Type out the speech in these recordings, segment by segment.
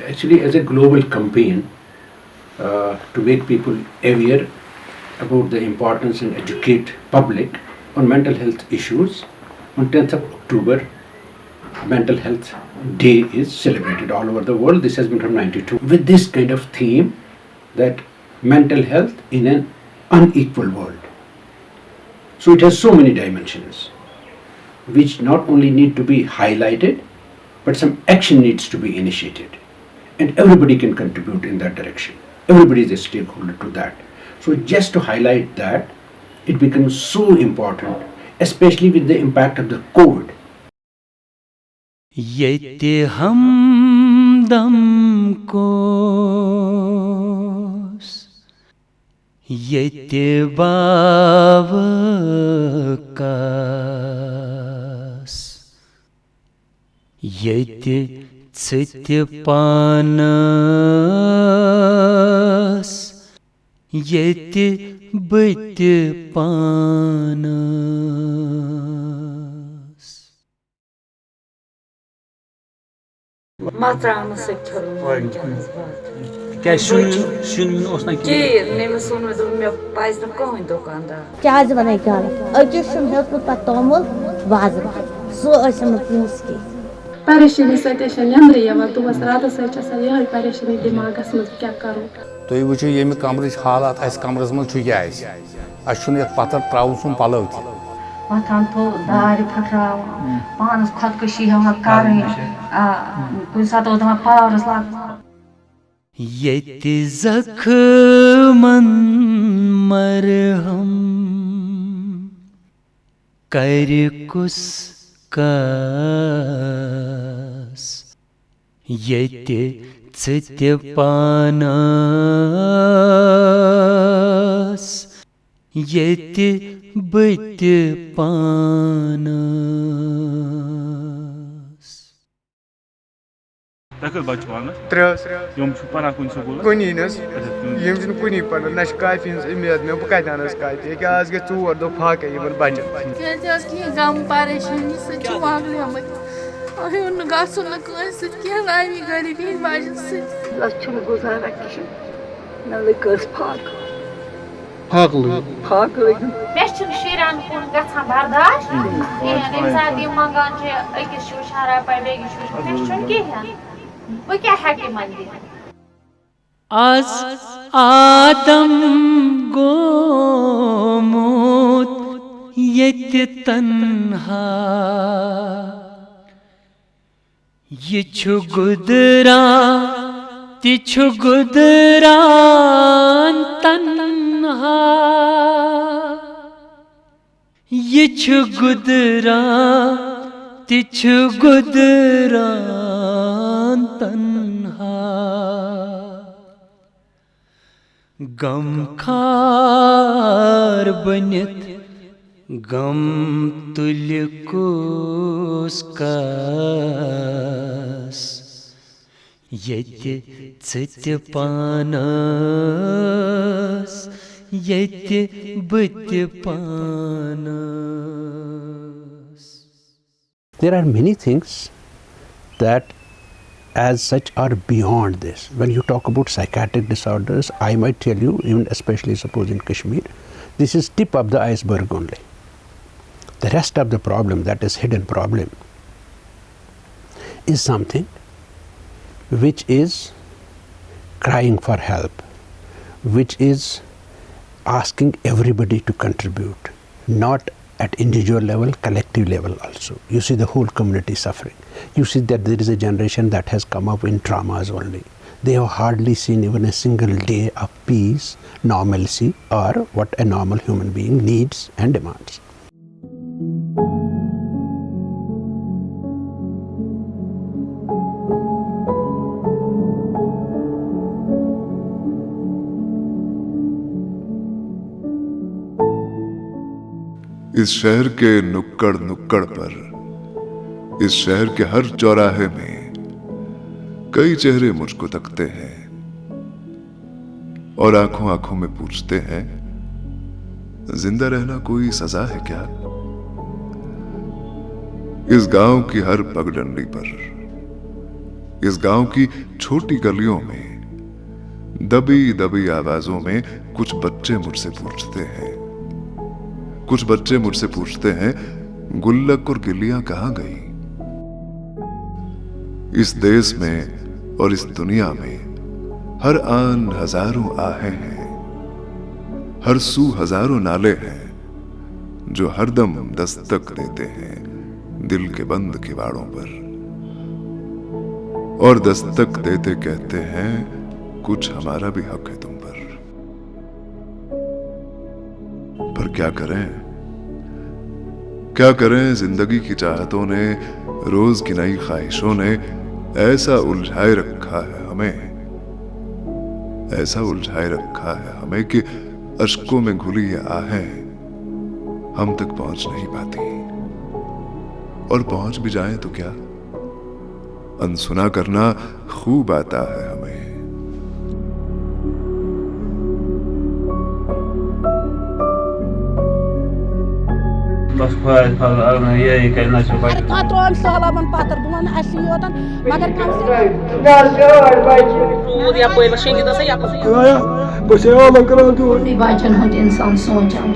actually as a global campaign to make people aware about the importance and educate public on mental health issues. On 10th of October, Mental Health Day is celebrated all over the world. This has been from 92 with this kind of theme, that mental health in an unequal world. So it has so many dimensions which not only need to be highlighted, but some action needs to be initiated, and everybody can contribute in that direction. Everybody is a stakeholder to that. So just to highlight that, it becomes so important, especially with the impact of the COVID. Yete hamdam kos, yete bavakas, yete tsite panas, yete bite panas. Matrağını sektörüm canınız var. क्या सुन उसने Ki nemi sunmadım yok payızdım koyun dokanda. Kaz banay kal. Öcüşüm heput patomul vazım. Su aşımı pinski. परेशानी सत्य नंद्र दोस रात ये परेशानी दिमागस मज क्या करो तुम वो ये कमर हालात कमरस मज पत्थर त्रा सुन पलव वथान तो दार फटराव पानस खुदकुशी हवा कर कुछ सात पावरस लाग Yeti zakhman marham karikus kas, yeti tsite panas, yeti bite panas. Takıl bachwana. Tres. Yom chu para kun sukul. Kuninas. Yem jin kuni pana nash kafi imiyad me bu kaydanas kayti. Ki az ge tu ordo phake yimar baje. Kes ki gam परेशानी से चुवागले हम अहे उन गासुन कस की नामी गरीबी बाजन से लच्छुन गुजारा की नलकस फाक Haklı. Mes çün şiran kun gaçan bardaş. Emin saati mangancı ekis şu şara pay begi şu. Mes çün ki ya. Bu kya haki mandi. Az Adam gomut yeti tanha, yichu gudra tichu gudran tanha, yichu gudra tichu gudran tanha. Gam khar banit gam tulikus kas, yeti tsite panas, yeti bite panas. There are many things that as such are beyond this. When you talk about psychiatric disorders, I might tell you, even especially suppose in Kashmir, this is tip of the iceberg only. The rest of the problem, that is hidden problem, is something which is crying for help, which is asking everybody to contribute, not at individual level, collective level also. You see the whole community suffering. You see that there is a generation that has come up in traumas only. They have hardly seen even a single day of peace, normalcy, or what a normal human being needs and demands. इस शहर के नुक्कड़ नुक्कड़ पर, इस शहर के हर चौराहे में कई चेहरे मुझको तकते हैं और आंखों आंखों में पूछते हैं, जिंदा रहना कोई सजा है क्या? इस गांव की हर पगडंडी पर इस गांव की छोटी गलियों में दबी दबी आवाजों में कुछ बच्चे मुझसे पूछते हैं गुल्लक और गिल्लियां कहां गई। इस देश में और इस दुनिया में हर आन हजारों आहें हैं, हर सू हजारों नाले हैं जो हरदम दस्तक देते हैं दिल के बंद किवाड़ों पर, और दस्तक देते कहते हैं कुछ हमारा भी हक है तुम पर क्या करें जिंदगी की चाहतों ने, रोज की नई ख्वाहिशों ने ऐसा उलझाए रखा है हमें कि अश्कों में घुली ये आहें हम तक पहुंच नहीं पाती, और पहुंच भी जाएं तो क्या, अनसुना करना खूब आता है हमें। बस ये कहना त्रोन सहलावन पातर बन योतन मगर बचन हूँ इंसान सोचान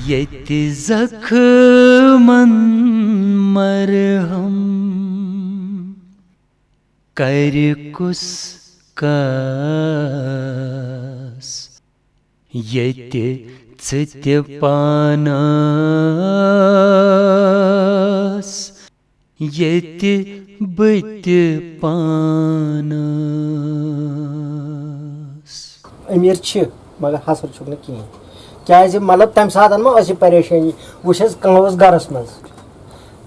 यति जख्मन मरहम कर कुस कास यति चित्य पानास यति बत्य पानास अमीर मगर हसर छुक न कहें क्या मतलब तम सात मा परेशानी वस कह गरस मज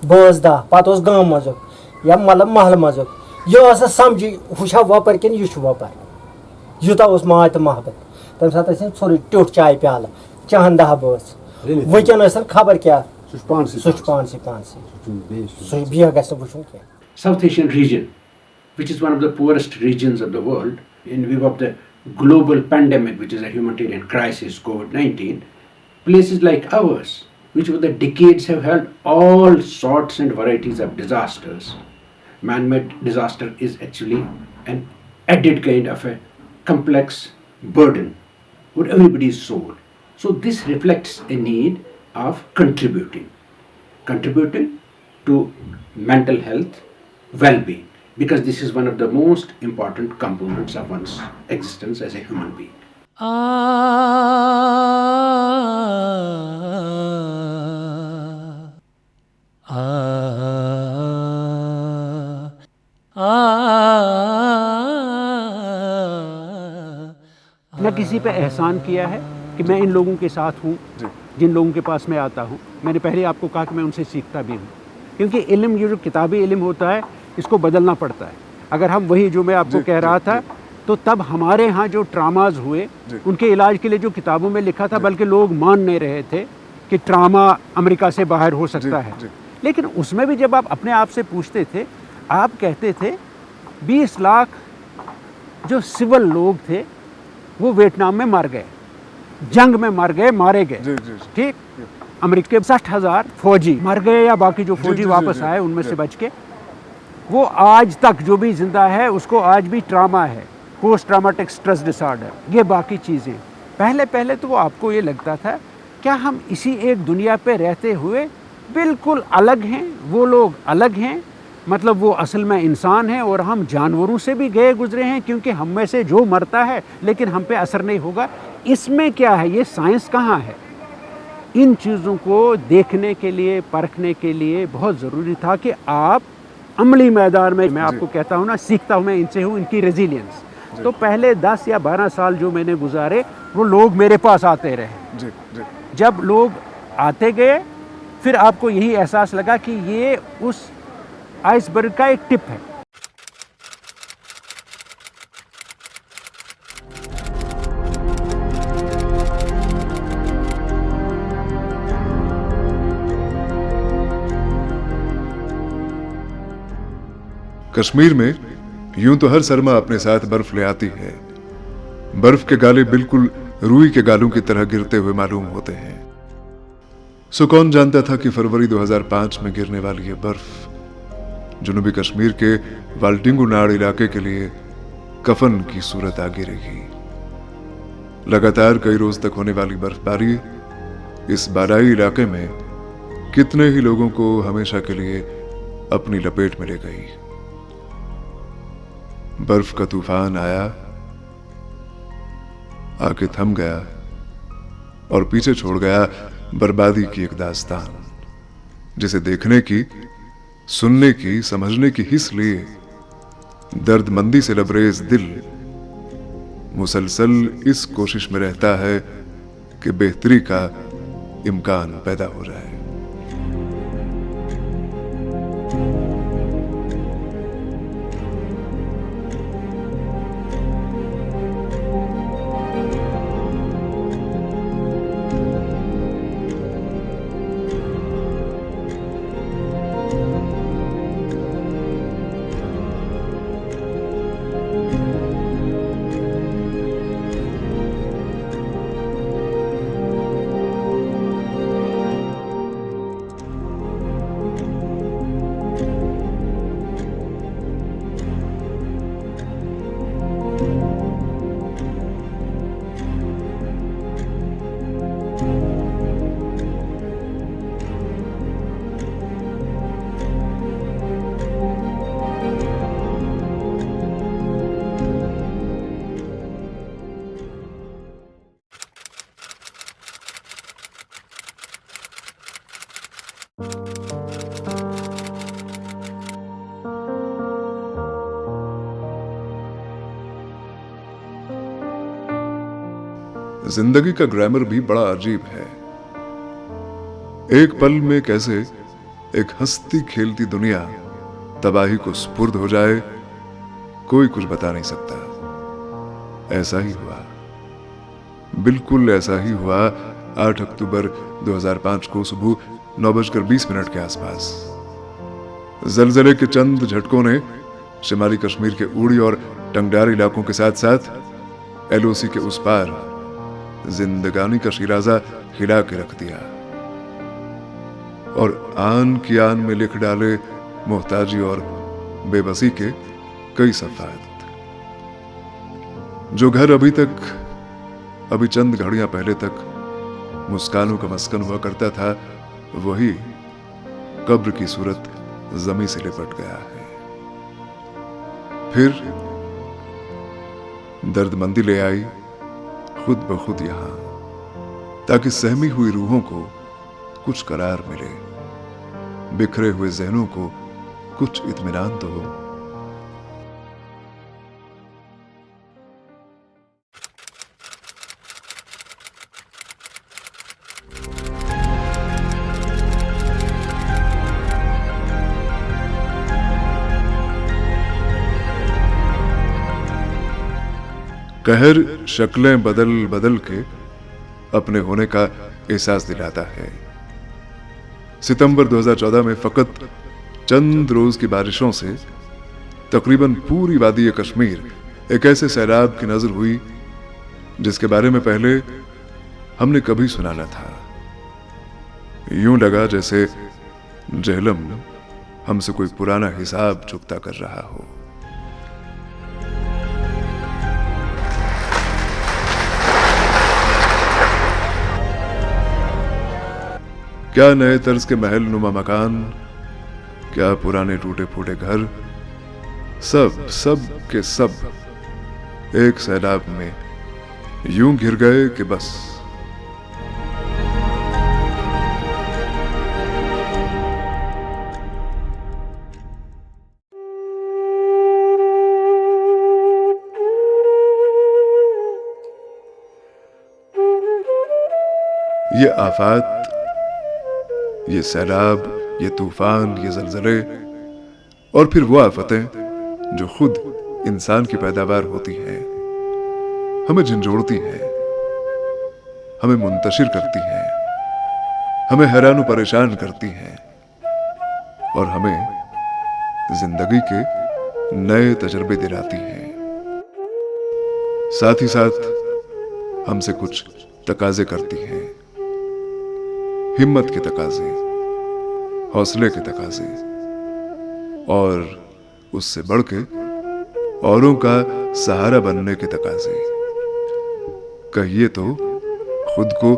बस दह पे गाँव मजुक या मतलब महल मजुक यह समझी वह वपर कि यह वपर यूता माय तो मोहब्बत तम सात सोरे ट्यूट चाय प्याल चहन दह बस वनकन खबर क्या South Asian region, which is one of the poorest regions of the world, in view of the global pandemic, which is a humanitarian crisis, COVID-19, places like ours, which over the decades have held all sorts and varieties of disasters. Man-made disaster is actually an added kind of a complex burden for everybody's soul. So this reflects a need of contributing to mental health, well-being, because this is one of the most important components of one's existence as a human being. न किसी पे एहसान किया है कि मैं इन लोगों के साथ हूँ जिन लोगों के पास मैं आता हूँ। मैंने पहले आपको कहा कि मैं उनसे सीखता भी हूँ, क्योंकि इल्म, ये जो किताबी इल्म होता है, इसको बदलना पड़ता है। अगर हम वही जो मैं आपको कह रहा था, तो तब हमारे यहाँ जो ट्रामाज हुए उनके इलाज के लिए जो किताबों में लिखा था, बल्कि लोग मान नहीं रहे थे कि ट्रामा अमेरिका से बाहर हो सकता है। लेकिन उसमें भी जब आप अपने आप से पूछते थे, आप कहते थे 20 लाख जो सिविल लोग थे वो वियतनाम में मर गए, जंग में मर गए, मारे गए। ठीक, अमेरिका के 60,000 फौजी मर गए, या बाकी जो फौजी वापस आए उनमें से बच के, वो आज तक जो भी जिंदा है उसको आज भी ट्रामा है, पोस्ट ट्रामाटिक स्ट्रेस डिसऑर्डर, ये बाकी चीज़ें। पहले तो वो आपको ये लगता था क्या हम इसी एक दुनिया पे रहते हुए बिल्कुल अलग हैं, वो लोग अलग हैं, मतलब वो असल में इंसान हैं और हम जानवरों से भी गए गुजरे हैं, क्योंकि हम में से जो मरता है लेकिन हम पे असर नहीं होगा। इसमें क्या है, ये साइंस कहाँ है? इन चीज़ों को देखने के लिए, परखने के लिए बहुत ज़रूरी था कि आप अमली मैदान में, मैं आपको कहता हूँ ना, सीखता हूँ मैं इनसे हूँ, इनकी रेजिलियंस। तो पहले 10 या 12 साल जो मैंने गुजारे, वो लोग मेरे पास आते रहे। जब लोग आते गए, फिर आपको यही एहसास लगा कि ये उस आइसबर्ग का एक टिप है। कश्मीर में यूं तो हर सरमा अपने साथ बर्फ ले आती है। बर्फ के गाले बिल्कुल रुई के गालों की तरह गिरते हुए मालूम होते हैं। सो कौन जानता था कि फरवरी 2005 में गिरने वाली यह बर्फ जनूबी कश्मीर के वाल्टिंगु नाड़ इलाके के लिए कफन की सूरत आ गिरेगी। लगातार कई रोज तक होने वाली बर्फबारी इस बाराई इलाके में कितने ही लोगों को हमेशा के लिए अपनी लपेट में ले गई। बर्फ का तूफान आया, आके थम गया और पीछे छोड़ गया बर्बादी की एक दास्तान, जिसे देखने की, सुनने की, समझने की हिस्स लिए दर्दमंदी से लबरेज दिल मुसलसल इस कोशिश में रहता है कि बेहतरी का इम्कान पैदा हो जाए। जिंदगी का ग्रामर भी बड़ा अजीब है। एक पल में कैसे एक हंसती खेलती दुनिया तबाही को सुपुर्द हो जाए, कोई कुछ बता नहीं सकता। ऐसा ही हुआ, बिल्कुल ऐसा ही हुआ 8 अक्टूबर 2005 को सुबह 9:20 के आसपास। जलजले के चंद झटकों ने शिमाली कश्मीर के उड़ी और टंगडार इलाकों के साथ साथ LOC के उस पार जिंदगानी का शिराजा हिला के रख दिया और आन की आन में लिख डाले मोहताजी और बेबसी के कई सफात। जो घर अभी चंद घड़ियां पहले तक मुस्कानों का मस्कन हुआ करता था, वही कब्र की सूरत जमी से लिपट गया है। फिर दर्दमंदी ले आई खुद ब खुद यहां, ताकि सहमी हुई रूहों को कुछ करार मिले, बिखरे हुए जहनों को कुछ इत्मीनान तो हो। कहर शक्लें बदल बदल के अपने होने का एहसास दिलाता है। सितंबर 2014 में फकत चंद रोज की बारिशों से तकरीबन पूरी वादी कश्मीर एक ऐसे सैलाब की नजर हुई जिसके बारे में पहले हमने कभी सुना न था। यूं लगा जैसे जहलम हमसे कोई पुराना हिसाब चुकता कर रहा हो। क्या नए तर्ज के महल नुमा मकान, क्या पुराने टूटे फूटे घर, सब के सब एक सैलाब में यूं घिर गए कि बस। ये आफात, ये सैलाब, ये तूफान, ये जलजले और फिर वो आफतें जो खुद इंसान की पैदावार होती हैं, हमें झंझोड़ती हैं, हमें मुंतशिर करती हैं, हमें हैरान और परेशान करती हैं और हमें जिंदगी के नए तजर्बे दिलाती हैं। साथ ही साथ हमसे कुछ तकाजे करती हैं। हिम्मत के तकाजे, हौसले के तकाजे, और उससे बढ़ के औरों का सहारा बनने के तकाजे। कहिए तो खुद को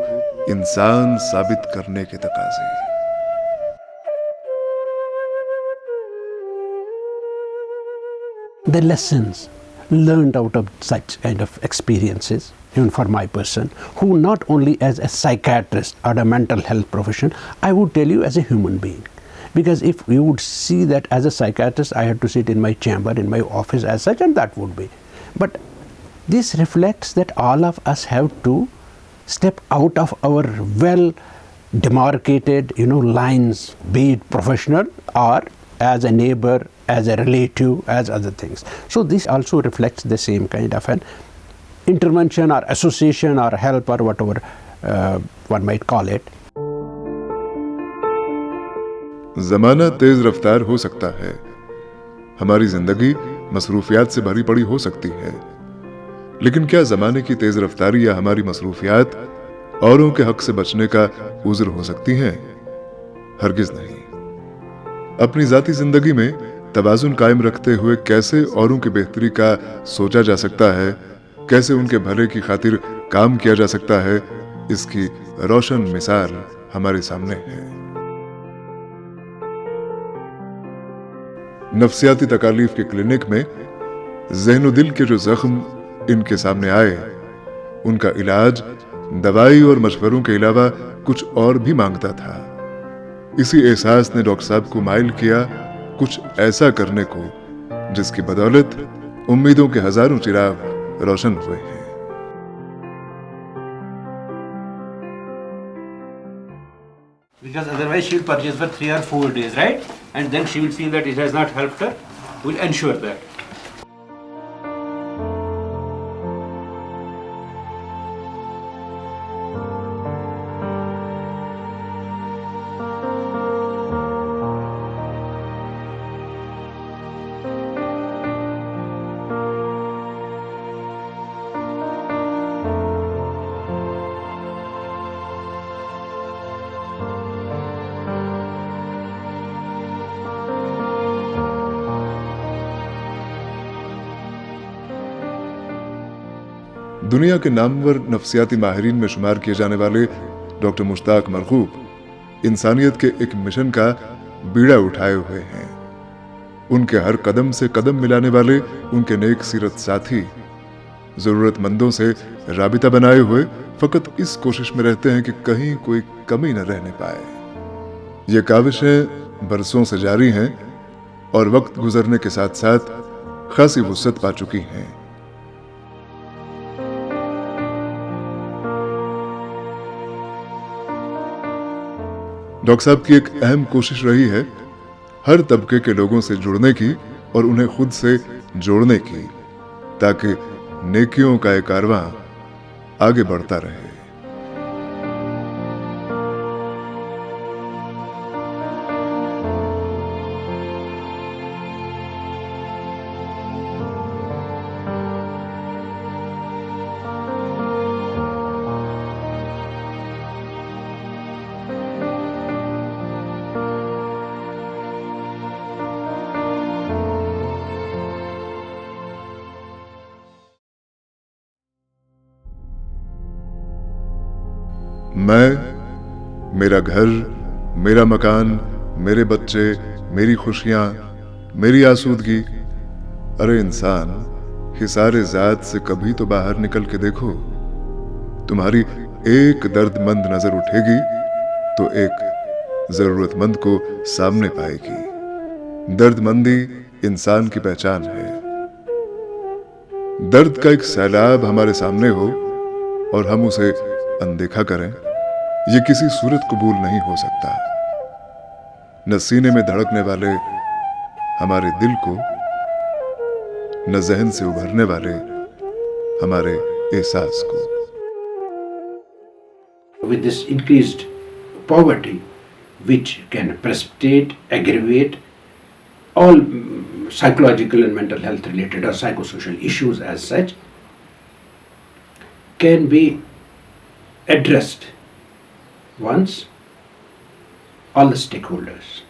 इंसान साबित करने के तकाजे। The lessons learned out of such kind of experiences, even for my person, who not only as a psychiatrist or a mental health profession, I would tell you as a human being. Because if you would see that as a psychiatrist, I had to sit in my chamber, in my office as such, and that would be. But this reflects that all of us have to step out of our well demarcated, lines, be it professional or as a neighbor, as a relative, as other things. So this also reflects the same kind of an intervention or association or help or whatever one might call it. जमाना तेज रफ्तार हो सकता है, हमारी जिंदगी मसरूफियात से भरी पड़ी हो सकती है, लेकिन क्या जमाने की तेज रफ्तारी या हमारी मसरूफियात औरों के हक से बचने का उज़्र हो सकती हैं? हरगिज नहीं। अपनी जाती जिंदगी में तवाज़ुन कायम रखते हुए कैसे औरों की बेहतरी का सोचा जा सकता है, कैसे उनके भले की खातिर काम किया जा सकता है, इसकी रोशन मिसाल हमारे सामने है। नफ्सियाती तकालीफ के क्लिनिक में ज़हन दिल के जो जख्म इनके सामने आए, उनका इलाज दवाई और मशवरों के अलावा कुछ और भी मांगता था। इसी एहसास ने डॉक्टर साहब को माइल किया कुछ ऐसा करने को जिसकी बदौलत उम्मीदों के हजारों चिराग रोशन हुए हैं। Because otherwise she will purchase for 3 or 4 days, right? And then she will feel that it has not helped her. We'll ensure that. दुनिया के नामवर नफ्सियाती माहिरीन में शुमार किए जाने वाले डॉक्टर मुश्ताक मरगूब इंसानियत के एक मिशन का बीड़ा उठाए हुए हैं। उनके हर कदम से कदम मिलाने वाले उनके नेक सीरत साथी जरूरतमंदों से राबिता बनाए हुए फकत इस कोशिश में रहते हैं कि कहीं कोई कमी न रहने पाए। ये काविशें बरसों से जारी हैं और वक्त गुजरने के साथ साथ खासी वुसअत पा चुकी हैं। डॉक्टर साहब की एक अहम कोशिश रही है हर तबके के लोगों से जुड़ने की और उन्हें खुद से जोड़ने की, ताकि नेकियों का एक कारवां आगे बढ़ता रहे। मैं, मेरा घर, मेरा मकान, मेरे बच्चे, मेरी खुशियां, मेरी आसूदगी। अरे इंसान, हिसारे जात से कभी तो बाहर निकल के देखो। तुम्हारी एक दर्दमंद नजर उठेगी तो एक जरूरतमंद को सामने पाएगी। दर्दमंदी इंसान की पहचान है। दर्द का एक सैलाब हमारे सामने हो और हम उसे अनदेखा करें, ये किसी सूरत कबूल नहीं हो सकता। न सीने में धड़कने वाले हमारे दिल को, न जहन से उभरने वाले हमारे एहसास को। With this increased poverty, which can precipitate, aggravate all psychological and mental health related or psychosocial issues as such, can be addressed once all the stakeholders,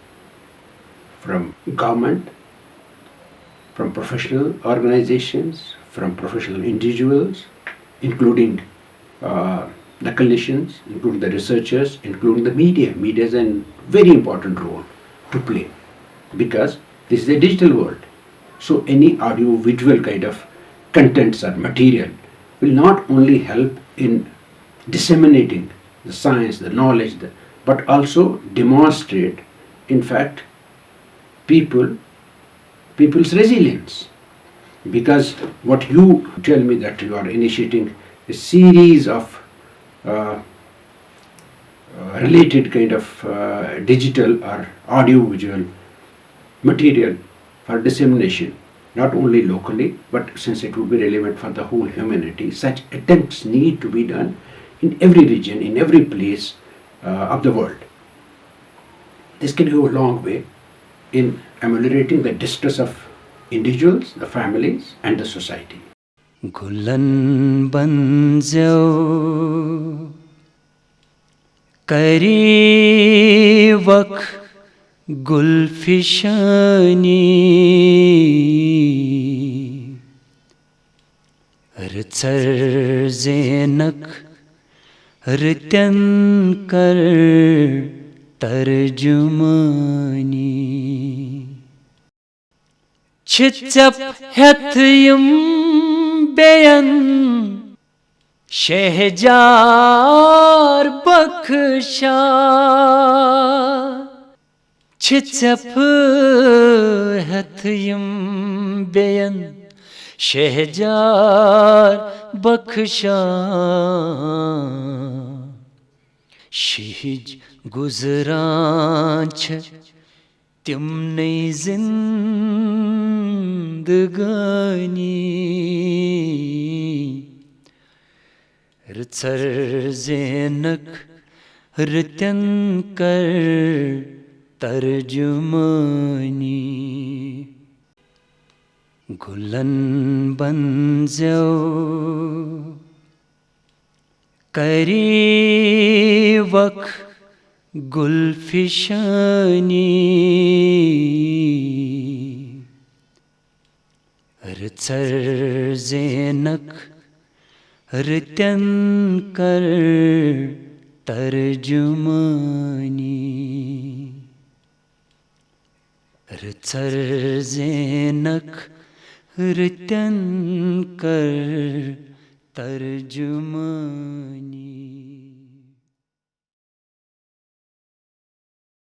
from government, from professional organizations, from professional individuals, including the clinicians, including the researchers, including the media. Media has a very important role to play because this is a digital world. So any audio-visual kind of contents or material will not only help in disseminating the science, the knowledge, but also demonstrate, in fact, people's resilience. Because what you tell me that you are initiating a series of related kind of digital or audio-visual material for dissemination, not only locally, but since it will be relevant for the whole humanity, such attempts need to be done in every region, in every place of the world. This can go a long way in ameliorating the distress of individuals, the families, and the society. Gulan banjau kari vak gulfishani ritsar zenak riten kar tarjumani Çiçep hetiyim beyan şehcar bakışa Çiçep hetiyim beyan şehcar bakışa Şihic guzaran çe Timney zindagani Ritsar zenak riten kar tarjumani Gulan banjau kari vak gulfishani ritsar zenak riten kar tarjumani ritsar zenak riten kar tarjumani